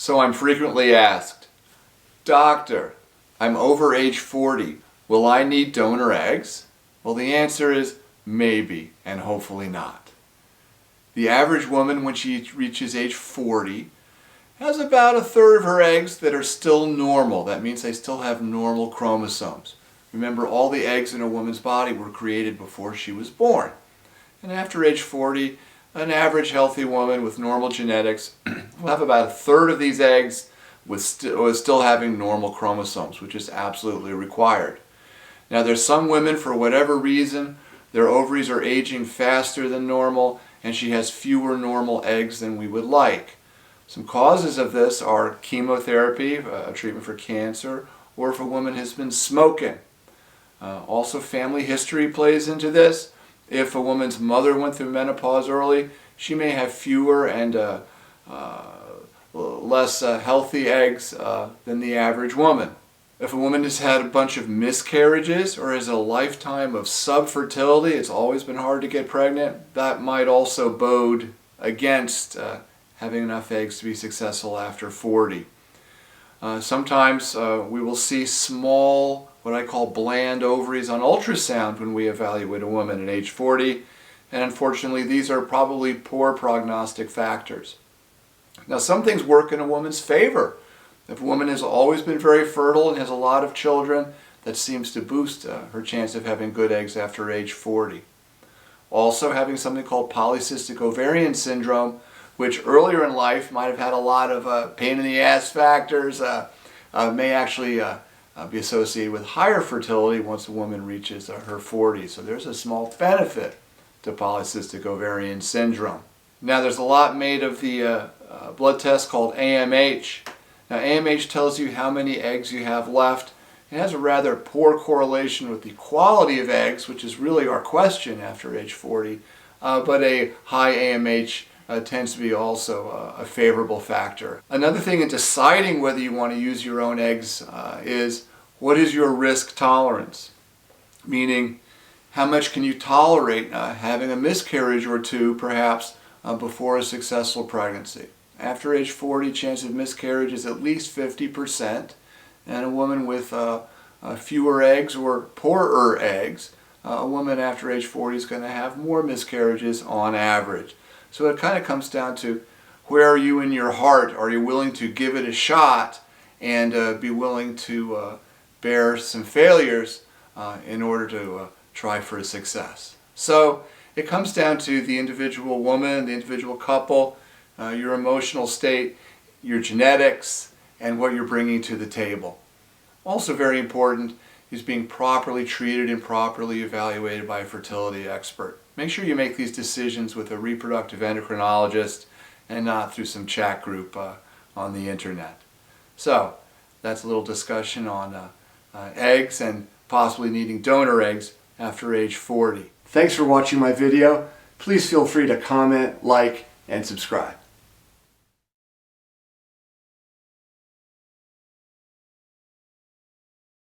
So I'm frequently asked, "Doctor, I'm over age 40. Will I need donor eggs?" Well, the answer is maybe and hopefully not. The average woman, when she reaches age 40, has about a third of her eggs that are still normal. That means they still have normal chromosomes. Remember, all the eggs in a woman's body were created before she was born. And after age 40, an average healthy woman with normal genetics will have about a third of these eggs with still having normal chromosomes, which is absolutely required. Now, there's some women, for whatever reason, their ovaries are aging faster than normal, and she has fewer normal eggs than we would like. Some causes of this are chemotherapy, a treatment for cancer, or if a woman has been smoking. Also, family history plays into this. If a woman's mother went through menopause early, she may have fewer and less healthy eggs than the average woman. If a woman has had a bunch of miscarriages or has a lifetime of subfertility, it's always been hard to get pregnant, that might also bode against having enough eggs to be successful after 40. Sometimes we will see small, what I call bland ovaries on ultrasound when we evaluate a woman at age 40, and unfortunately these are probably poor prognostic factors. Now, some things work in a woman's favor. If a woman has always been very fertile and has a lot of children, that seems to boost her chance of having good eggs after age 40. Also, having something called polycystic ovarian syndrome, which earlier in life might have had a lot of pain in the ass factors, may actually be associated with higher fertility once a woman reaches her 40s. So there's a small benefit to polycystic ovarian syndrome. Now, there's a lot made of the blood test called AMH. Now, AMH tells you how many eggs you have left. It has a rather poor correlation with the quality of eggs, which is really our question after age 40, but a high AMH tends to be also a favorable factor. Another thing in deciding whether you want to use your own eggs is, what is your risk tolerance? Meaning, how much can you tolerate having a miscarriage or two, perhaps, before a successful pregnancy? After age 40, chance of miscarriage is at least 50%, and a woman with fewer eggs or poorer eggs, a woman after age 40 is going to have more miscarriages on average. So it kind of comes down to, where are you in your heart? Are you willing to give it a shot and be willing to bear some failures in order to try for a success? So it comes down to the individual woman, the individual couple, your emotional state, your genetics, and what you're bringing to the table. Also very important is being properly treated and properly evaluated by a fertility expert. Make sure you make these decisions with a reproductive endocrinologist and not through some chat group on the internet. So that's a little discussion on eggs and possibly needing donor eggs after age 40. Thanks for watching my video. Please feel free to comment, like, and subscribe.